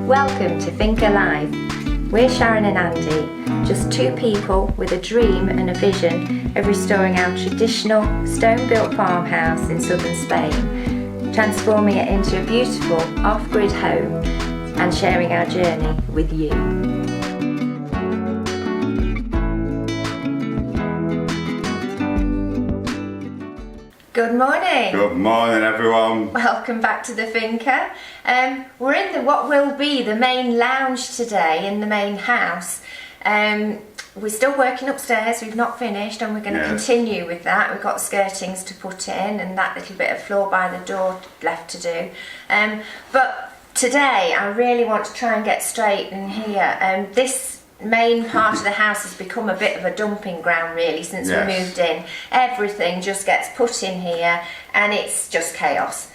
Welcome to Think Alive. We're Sharon and Andy, just two people with a dream and a vision of restoring our traditional stone-built farmhouse in southern Spain, transforming it into a beautiful off-grid home and sharing our journey with you. Good morning. Good morning, everyone. Welcome back to the Finca. We're in what will be the main lounge today in the main house. We're still working upstairs, we've not finished, and we're going to continue with that. We've got skirtings to put in and that little bit of floor by the door left to do. But today I really want to try and get straight in here. This main part of the house has become a bit of a dumping ground really since we moved in. Everything just gets put in here and it's just chaos.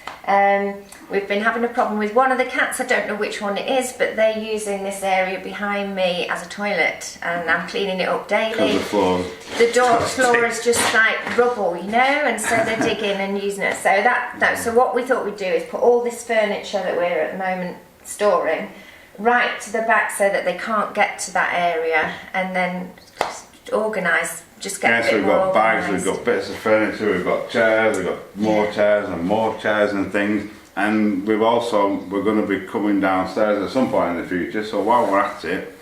We've been having a problem with one of the cats, I don't know which one it is, but they're using this area behind me as a toilet and I'm cleaning it up daily. The door floor is just like rubble, you know, and so they're digging and using it. So what we thought we'd do is put all this furniture that we're at the moment storing right to the back so that they can't get to that area, and then just organise, just get a bit more we've got bags, organised. we've got bits of furniture, we've got chairs, we've got more chairs and things, and we're going to be coming downstairs at some point in the future, so while we're at it,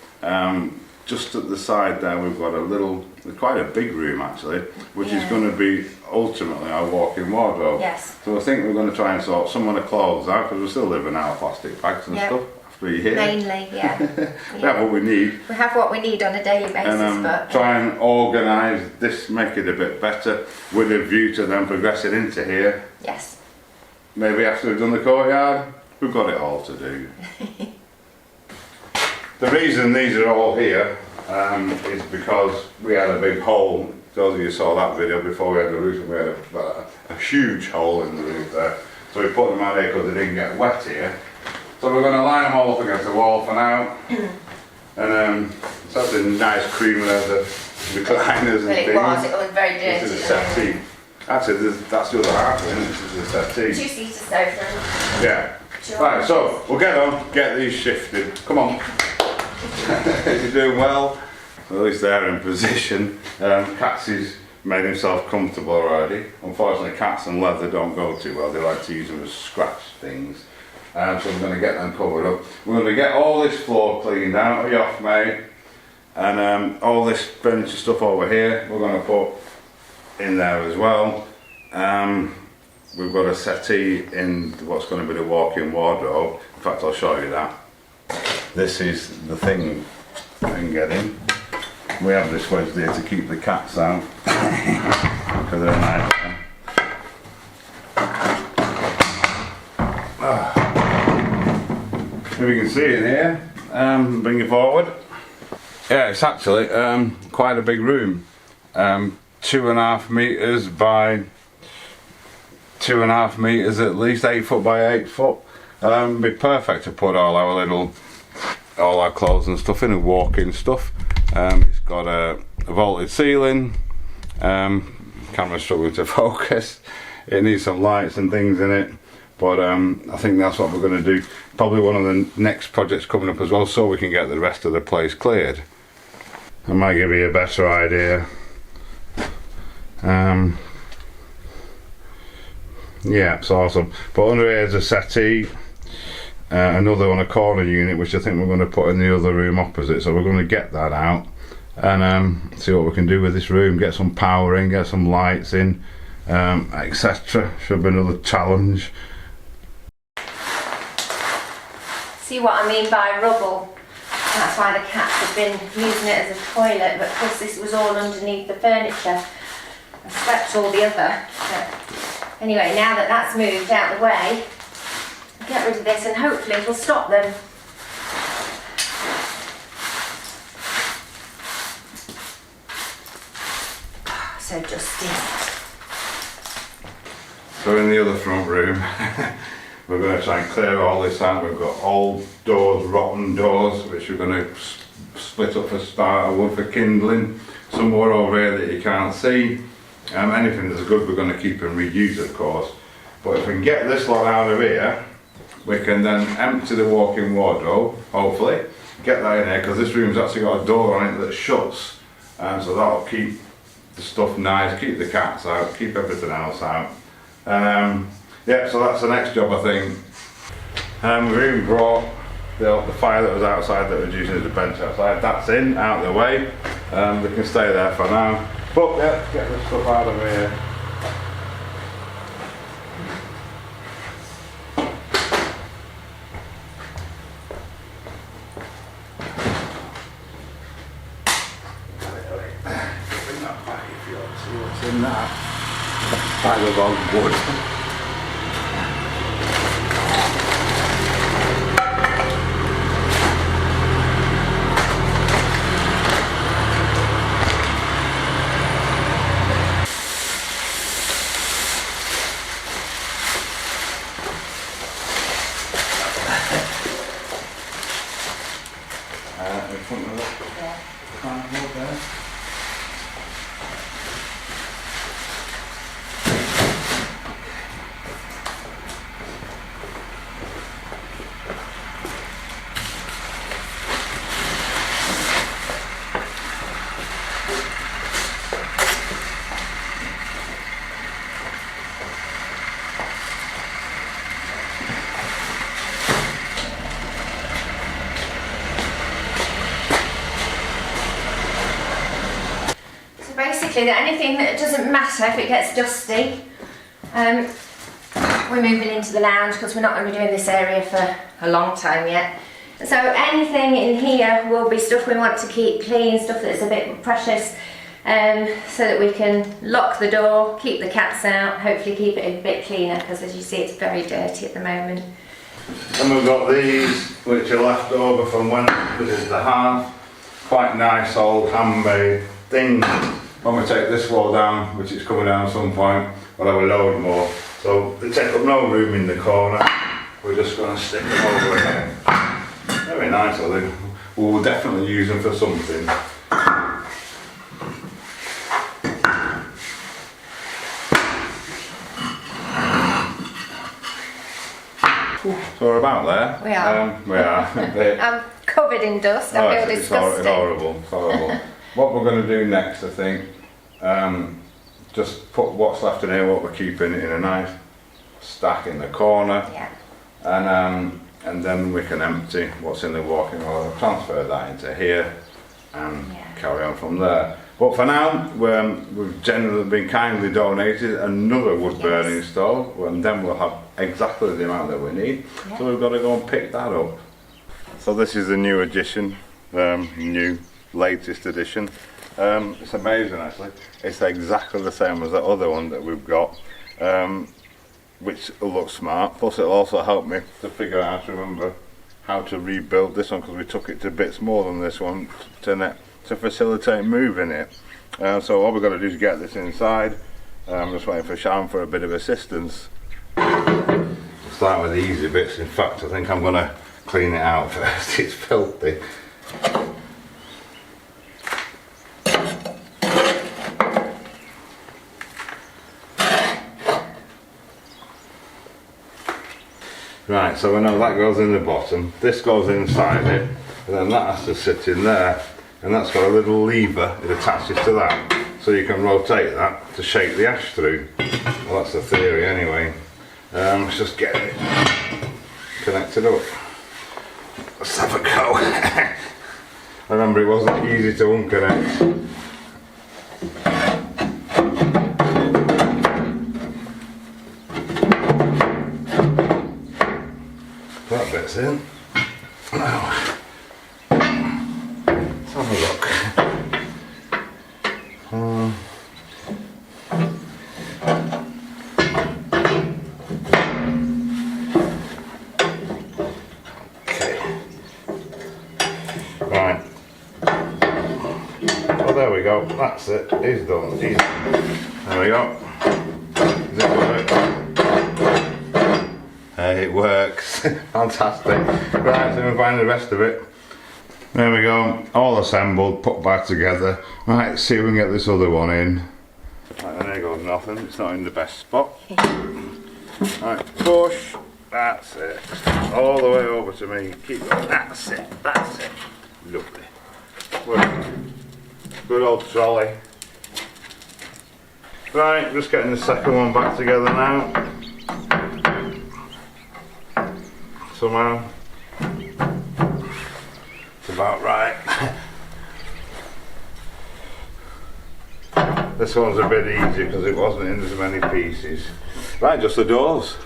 just at the side there we've got quite a big room actually, which is going to be ultimately our walk-in wardrobe. Yes. So I think we're going to try and sort some of the clothes out, because we're still living out of plastic bags and stuff. Mainly, yeah. We have what we need. We have what we need on a daily basis, and try and organise this, make it a bit better, with a view to then progressing into here. Yes. Maybe after we've done the courtyard, we've got it all to do. The reason these are all here is because we had a big hole. Those of you saw that video before we had the roof, we had a huge hole in the roof there. So we put them out here because they didn't get wet here. So we're going to line them all up against the wall for now, and so that's a nice cream of the recliners and things. It was very dirty. This is a settee. Actually, that's the other half, isn't it? This is a settee. Two-seater sofa. Yeah. Right, so we'll get these shifted. Come on. You're doing well. At least they're in position. Catsy's made himself comfortable already. Unfortunately, cats and leather don't go too well. They like to use them as scratch things. So we're going to get them covered up. We're going to get all this floor cleaned out. Are you off, mate? And all this furniture stuff over here we're going to put in there as well. We've got a settee in what's going to be the walk-in wardrobe. In fact, I'll show you that. This is the thing I can get in. We have this wedge there to keep the cats out because they're nice. If you can see it here, bring it forward. Yeah, it's actually quite a big room. 2.5 metres by 2.5 metres at least, 8 foot by 8 foot. Be perfect to put all our clothes and stuff in, and walk-in stuff. It's got a vaulted ceiling. Camera's struggling to focus. It needs some lights and things in it. But I think that's what we're going to do. Probably one of the next projects coming up as well, so we can get the rest of the place cleared. I might give you a better idea. Yeah, it's awesome. But under here is a settee, another on a corner unit, which I think we're going to put in the other room opposite. So we're going to get that out and see what we can do with this room. Get some power in, get some lights in, etc. Should be another challenge. See what I mean by rubble? That's why the cats have been using it as a toilet, but of course this was all underneath the furniture. I swept all the other. But anyway, now that that's moved out of the way, I'll get rid of this and hopefully it'll stop them. So dusty. So in the other front room, we're going to try and clear all this out. We've got old doors, rotten doors, which we're going to split up for starter wood for kindling. Some more over here that you can't see. Anything that's good we're going to keep and reuse, of course. But if we can get this lot out of here, we can then empty the walk-in wardrobe, hopefully, get that in there, because this room's actually got a door on it that shuts, and so that'll keep the stuff nice, keep the cats out, keep everything else out. Yeah, so that's the next job, I think. We've even brought the fire that was outside that was using as a bench outside. That's in, out of the way. They can stay there for now. But yeah, let's get this stuff out of here. What's in that? Bag of old wood. In front of that firewood there. Basically, anything that doesn't matter if it gets dusty, we're moving into the lounge because we're not going to be doing this area for a long time yet. So anything in here will be stuff we want to keep clean, stuff that's a bit precious, so that we can lock the door, keep the cats out, hopefully keep it a bit cleaner, because as you see it's very dirty at the moment. And we've got these which are left over from when we did the hearth. Quite nice old handmade things. When we take this wall down, which is coming down at some point, we'll have a load more. So they take up no room in the corner. We're just going to stick them over here. Very nice, I think. We'll definitely use them for something. So we're about there. We are. We are. I'm covered in dust. I feel disgusting. It's horrible. It's horrible. What we're going to do next, I think, just put what's left in here, what we're keeping in a nice stack in the corner. Yeah. And then we can empty what's in the walk-in wall, transfer that into here, and carry on from there. But for now, we've generally been kindly donated another wood burning stove, and then we'll have exactly the amount that we need. Yeah. So we've got to go and pick that up. So this is the new addition, latest edition. It's amazing actually. It's exactly the same as the other one that we've got, which looks smart. Plus it'll also help me to figure out how to remember how to rebuild this one, because we took it to bits more than this one to facilitate moving it. So all we've got to do is get this inside. I'm just waiting for Sharon for a bit of assistance. Start with the easy bits. In fact, I think I'm going to clean it out first. It's filthy. Right, so we know that goes in the bottom, this goes inside it, and then that has to sit in there, and that's got a little lever that attaches to that, so you can rotate that to shake the ash through. Well, that's the theory anyway. Let's just get it connected up. Let's have a go. Remember, it wasn't easy to unconnect. That bit's in. Now, let's have a look. Okay. Right. Well, there we go. That's it. He's done. There we go. Does it work? It works. Fantastic. Right, so we'll find the rest of it. There we go, all assembled, put back together. Right, see if we can get this other one in. Right, there goes nothing, it's not in the best spot. Right, push, That's it. All the way over to me. Keep going. That's it. That's it. Lovely. Well, good old trolley. Right, just getting the second one back together now. Somehow. It's about right. This one's a bit easier because it wasn't in as many pieces. Right, just the doors.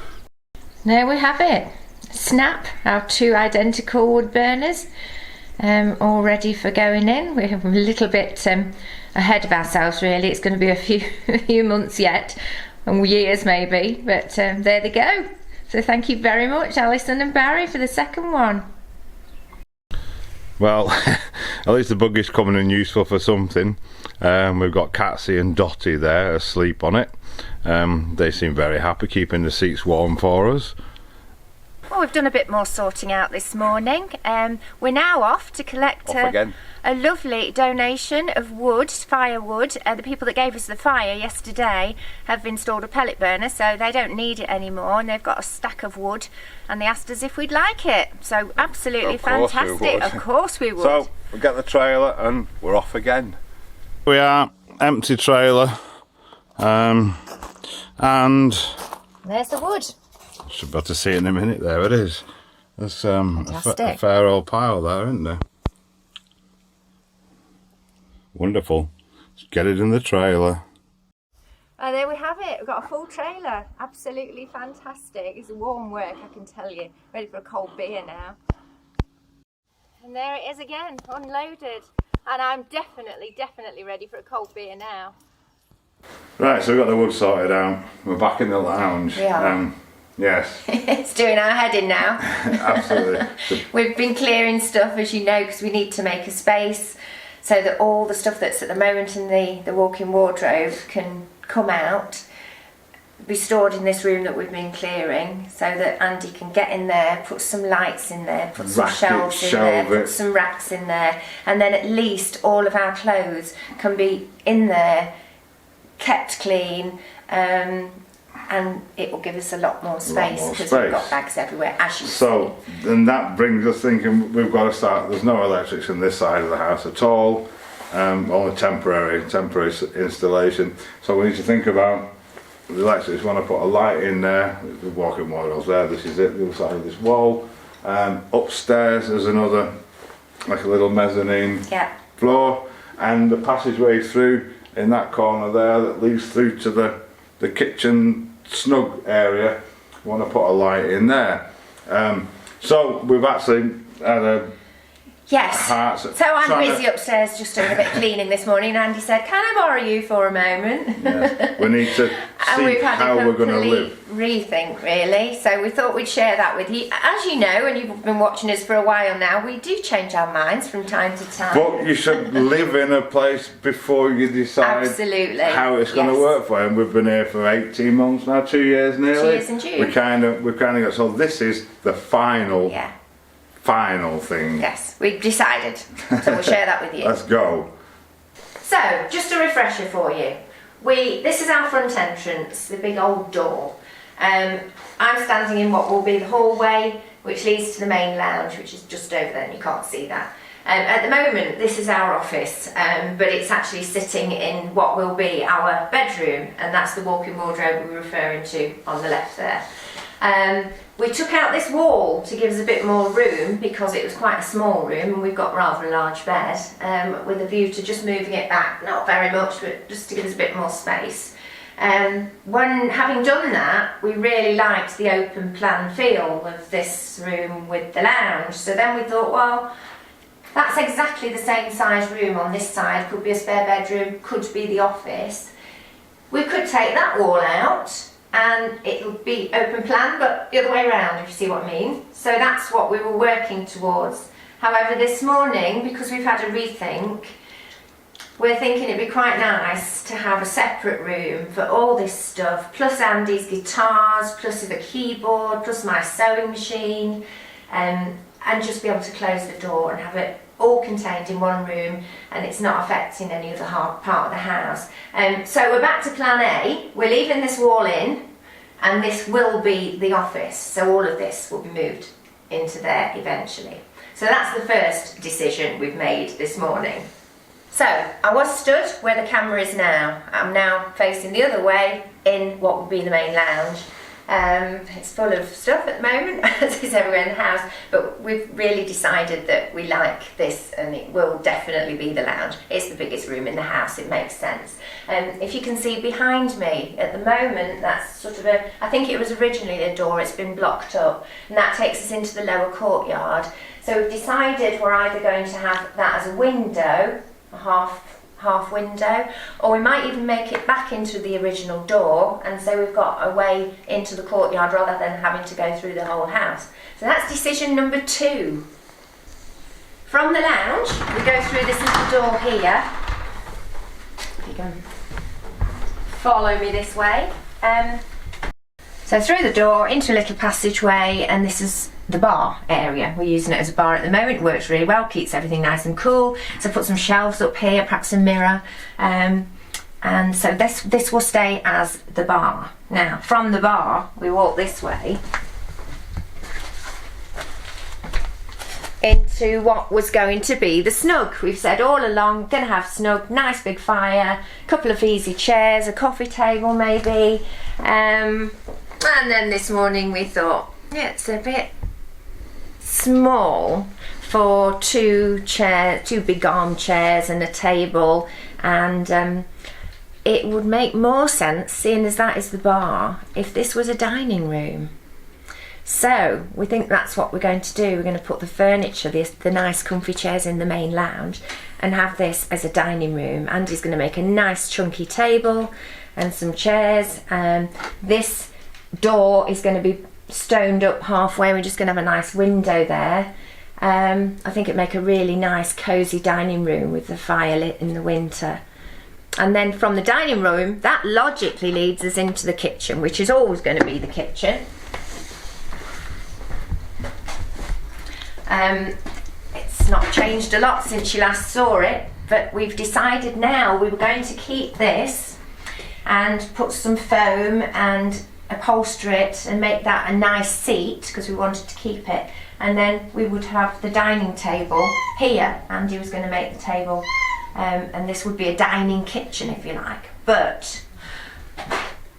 There we have it. Snap, our 2 identical wood burners, all ready for going in. We're a little bit ahead of ourselves really. It's going to be a few months yet, and years maybe, but there they go. So thank you very much, Alison and Barry, for the second one. Well, at least the buggy's coming in useful for something. We've got Catsy and Dotty there asleep on it. They seem very happy keeping the seats warm for us. Well, we've done a bit more sorting out this morning. We're now off to collect a lovely donation of wood, firewood. The people that gave us the fire yesterday have installed a pellet burner, so they don't need it anymore, and they've got a stack of wood, and they asked us if we'd like it. So absolutely fantastic. Of course we would. So we get the trailer and we're off again. We are empty trailer, and there's the wood. Should be able to see it in a minute. There it is. There's a fair old pile there, isn't there? Wonderful. Let's get it in the trailer. And there we have it. We've got a full trailer. Absolutely fantastic. It's warm work, I can tell you. Ready for a cold beer now. And there it is again, unloaded. And I'm definitely ready for a cold beer now. Right, so we've got the wood sorted out. We're back in the lounge. We are. Yes. It's doing our head in now. Absolutely. We've been clearing stuff, as you know, because we need to make a space so that all the stuff that's at the moment in the walk-in wardrobe can come out, be stored in this room that we've been clearing, so that Andy can get in there, put some lights in there, put some shelves in there, put some racks in there, and then at least all of our clothes can be in there, kept clean, and it will give us a lot more space because we've got bags everywhere, as you see. So then that brings us thinking we've got to start. There's no electrics in this side of the house at all, only temporary installation. So we need to think about the electrics. We want to put a light in there. The walk-in wardrobe's there. This is it. The other side of this wall. Upstairs there's another, like a little mezzanine floor, and the passageway through in that corner there that leads through to the kitchen snug area. We want to put a light in there. So we've actually had a So I'm busy upstairs just doing a bit of cleaning this morning, and Andy said, can I borrow you for a moment? Yes. We need to see how we're going to live. Rethink really, so we thought we'd share that with you. As you know, and you've been watching us for a while now, we do change our minds from time to time. But you should live in a place before you decide how it's going to work for you. And we've been here for 18 months now, 2 years nearly. 2 years in June. We've kind of got, so this is the final thing. Yes, we've decided, so we'll share that with you. Let's go. So, just a refresher for you. This is our front entrance, the big old door. I'm standing in what will be the hallway, which leads to the main lounge, which is just over there, and you can't see that. At the moment, this is our office, but it's actually sitting in what will be our bedroom, and that's the walk-in wardrobe we're referring to on the left there. We took out this wall to give us a bit more room because it was quite a small room and we've got rather a large bed, with a view to just moving it back, not very much, but just to give us a bit more space. When having done that, we really liked the open plan feel of this room with the lounge, so then we thought, well, that's exactly the same size room on this side, could be a spare bedroom, could be the office. We could take that wall out and it'll be open plan, but the other way around, if you see what I mean. So that's what we were working towards. However, this morning, because we've had a rethink, we're thinking it'd be quite nice to have a separate room for all this stuff, plus Andy's guitars, plus the keyboard, plus my sewing machine, and just be able to close the door and have it all contained in one room, and it's not affecting any other part of the house. So we're back to plan A. We're leaving this wall in, and this will be the office, so all of this will be moved into there eventually. So that's the first decision we've made this morning. So I was stood where the camera is now. I'm now facing the other way in what would be the main lounge. It's full of stuff at the moment, as is everywhere in the house, but we've really decided that we like this and it will definitely be the lounge. It's the biggest room in the house, it makes sense. If you can see behind me at the moment, that's sort of I think it was originally a door, it's been blocked up, and that takes us into the lower courtyard. So we've decided we're either going to have that as a window, a half window, or we might even make it back into the original door, and so we've got a way into the courtyard rather than having to go through the whole house. So that's decision number 2. From the lounge, we go through this little door here. If you can follow me this way. So through the door, into a little passageway, and this is the bar area. We're using it as a bar at the moment. It works really well, keeps everything nice and cool. So put some shelves up here, perhaps a mirror, and so this will stay as the bar. Now from the bar we walk this way into what was going to be the snug. We've said all along, going to have snug, nice big fire, couple of easy chairs, a coffee table maybe, and then this morning we thought, yeah, it's a bit small for two big armchairs and a table, and it would make more sense, seeing as that is the bar, if this was a dining room. So we think that's what we're going to do. We're going to put the furniture, the nice comfy chairs in the main lounge, and have this as a dining room. Andy's going to make a nice chunky table and some chairs. This door is going to be stoned up halfway. We're just going to have a nice window there. I think it'd make a really nice cozy dining room with the fire lit in the winter. And then from the dining room, that logically leads us into the kitchen, which is always going to be the kitchen. It's not changed a lot since you last saw it, but we've decided now we were going to keep this and put some foam and upholster it and make that a nice seat, because we wanted to keep it, and then we would have the dining table here. Andy was going to make the table, and this would be a dining kitchen if you like. But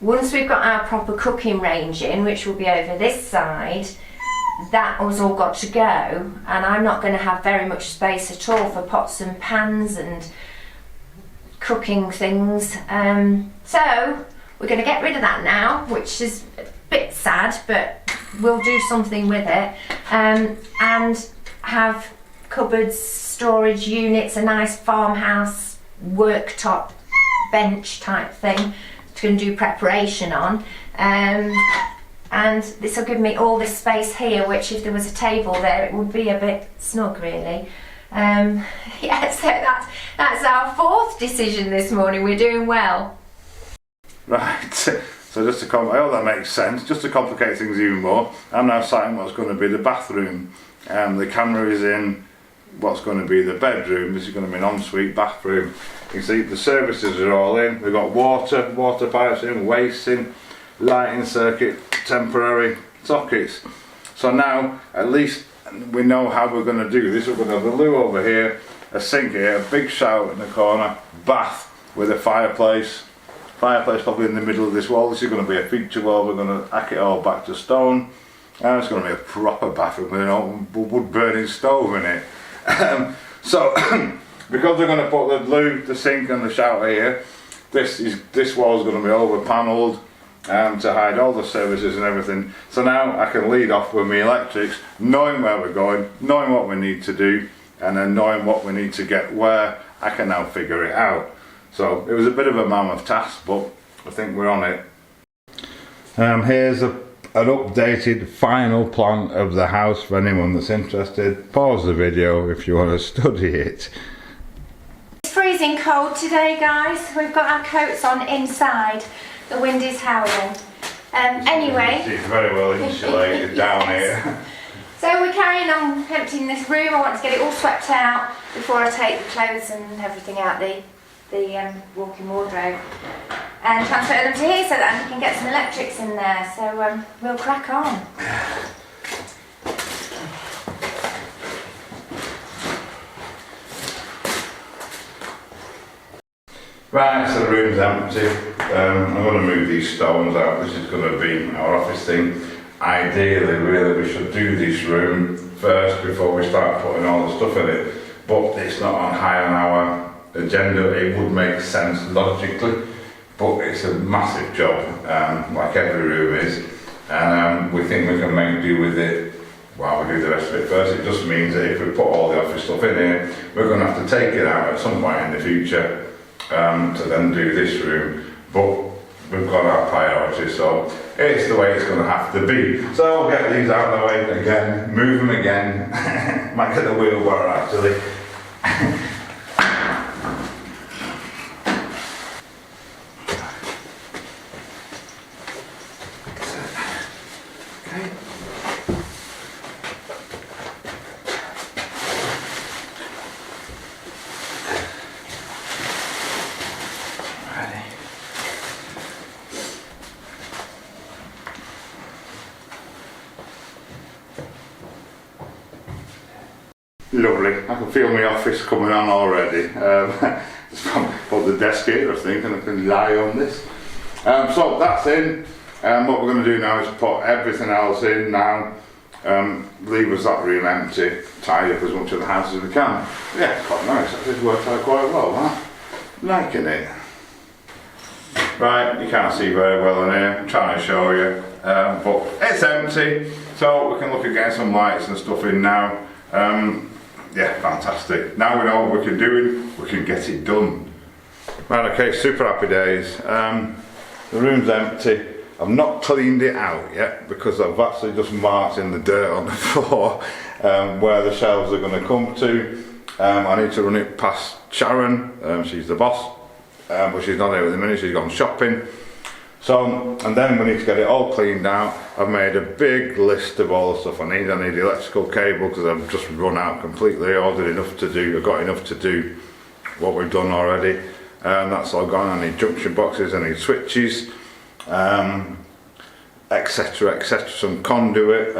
once we've got our proper cooking range in, which will be over this side, that has all got to go, and I'm not going to have very much space at all for pots and pans and cooking things, so we're going to get rid of that now, which is a bit sad, but we'll do something with it, and have cupboards, storage units, a nice farmhouse worktop bench type thing to do preparation on, and this will give me all this space here, which if there was a table there it would be a bit snug really. Yeah, so that's our 4th decision this morning. We're doing well. Right, so just to I hope that makes sense. Just to complicate things even more, I'm now sat in what's going to be the bathroom, and the camera is in what's going to be the bedroom. This is going to be an ensuite bathroom. You can see the services are all in. We've got water pipes in, waste in, lighting circuit, temporary sockets. So now at least we know how we're going to do this. We're going to have the loo over here, a sink here, a big shower in the corner, bath with a fireplace probably in the middle of this wall. This is going to be a feature wall. We're going to hack it all back to stone, and it's going to be a proper bathroom with an wood burning stove in it. So because we're going to put the loo, the sink and the shower here, this wall is going to be over panelled to hide all the services and everything. So now I can lead off with my electrics, knowing where we're going, knowing what we need to do, and then knowing what we need to get where. I can now figure it out. So it was a bit of a mammoth task, but I think we're on it. Here's an updated final plan of the house for anyone that's interested. Pause the video if you want to study it. It's freezing cold today, guys. We've got our coats on inside. The wind is howling. Anyway. It's very well insulated down here. So we're carrying on emptying this room. I want to get it all swept out before I take the clothes and everything out the walk-in wardrobe. and transfer them to here so that we can get some electrics in there. So we'll crack on. Right, so the room's empty. I'm going to move these stones out. This is going to be our office thing. Ideally, really, we should do this room first before we start putting all the stuff in it. But it's not on high on our agenda. It would make sense logically, but it's a massive job, like every room is. And we think we can make do with it while we do the rest of it first. It just means that if we put all the office stuff in here, we're going to have to take it out at some point in the future. To then do this room, but we've got our priorities, so it's the way it's going to have to be. So we'll get these out of the way again, move them again, might get the wheelbarrow actually. Lovely, I can feel my office coming on already. Just put the desk here, I think, and I can lie on this. So that's in. What we're going to do now is put everything else in now. Leave us that room empty, tidy up as much of the house as we can. Yeah, it's quite nice, that just worked out quite well, huh? Liking it. Right, you can't see very well in here, I'm trying to show you. But it's empty, so we can look at getting some lights and stuff in now. Yeah, fantastic. Now we know what we can do, we can get it done. Right, okay, super happy days. The room's empty. I've not cleaned it out yet because I've actually just marked in the dirt on the floor where the shelves are going to come to. I need to run it past Sharon, she's the boss, but she's not here at the minute, she's gone shopping. So, and then we need to get it all cleaned out. I've made a big list of all the stuff I need. I need the electrical cable because I've just run out completely. I ordered enough to do, I've got enough to do what we've done already. That's all gone. I need junction boxes, I need switches, etc, etc, some conduit.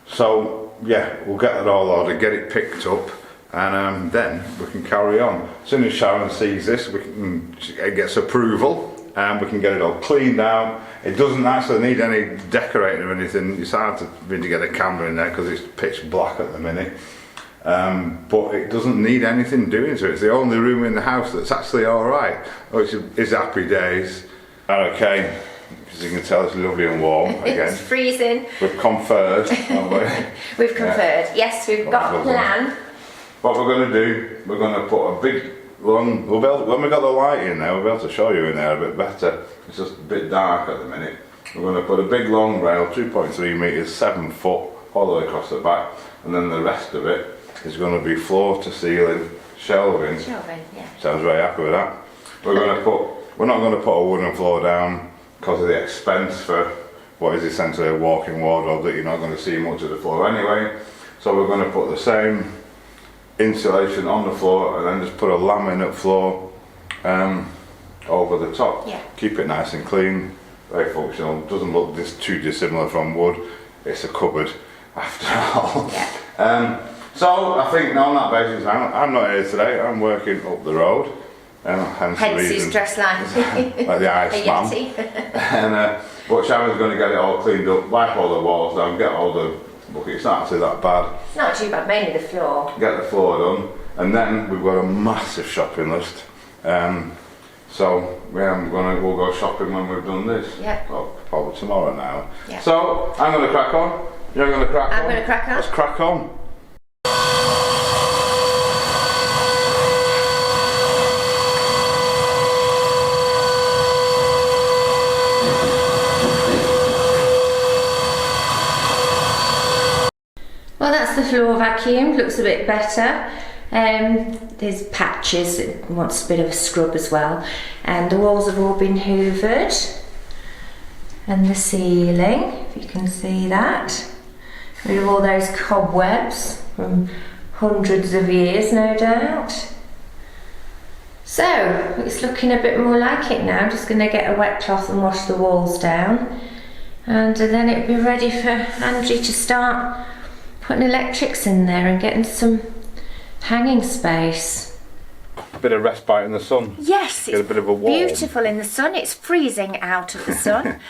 So yeah, we'll get that all ordered, get it picked up, and then we can carry on. As soon as Sharon sees this, it gets approval. And we can get it all cleaned out. It doesn't actually need any decorating or anything. It's hard to get a camera in there because it's pitch black at the minute. But it doesn't need anything doing to it. It's the only room in the house that's actually alright, which is happy days. Okay, as you can tell, it's lovely and warm again. It's freezing. We've conferred, haven't we? We've conferred, yes, we've got a plan. What we're going to do, we're going to put a big long, when we've got the light in there, we'll be able to show you in there a bit better. It's just a bit dark at the minute. We're going to put a big long rail, 2.3 metres, 7 foot, all the way across the back, and then the rest of it is going to be floor to ceiling shelving. Shelving, yeah. Sounds very happy with that. We're not going to put a wooden floor down because of the expense for what is essentially a walk-in wardrobe that you're not going to see much of the floor anyway. So we're going to put the same insulation on the floor and then just put a laminate floor over the top. Yeah. Keep it nice and clean, very functional. Doesn't look too dissimilar from wood. It's a cupboard after all. Yeah. So I think on that basis, I'm not here today. I'm working up the road. Hence he's dressed like the Iceman. And but Sharon's going to get it all cleaned up, wipe all the walls down, get all the buckets. It's not actually that bad. It's not too bad, mainly the floor. Get the floor done, and then we've got a massive shopping list. So we'll go shopping when we've done this. Yeah. Well, probably tomorrow now. Yeah. So I'm going to crack on. You're going to crack on. I'm going to crack on. Let's crack on. Well, that's the floor vacuumed, looks a bit better. There's patches, it wants a bit of a scrub as well. And the walls have all been hoovered. And the ceiling, if you can see that. Rid of all those cobwebs from hundreds of years, no doubt. So it's looking a bit more like it now. I'm just going to get a wet cloth and wash the walls down, and then it'll be ready for Angie to start putting electrics in there and getting some hanging space. A bit of respite in the sun. Yes, Get a bit of a warm. beautiful in the sun. It's freezing out of the sun.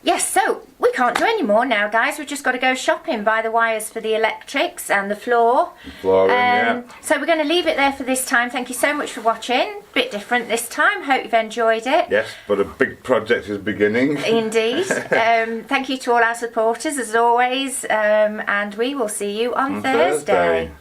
Yes, so we can't do any more now, guys. We've just got to go shopping, buy the wires for the electrics and the floor. Flooring, yeah. So we're going to leave it there for this time. Thank you so much for watching. Bit different this time. Hope you've enjoyed it. Yes, but a big project is beginning. Indeed. Thank you to all our supporters as always, and we will see you on Thursday.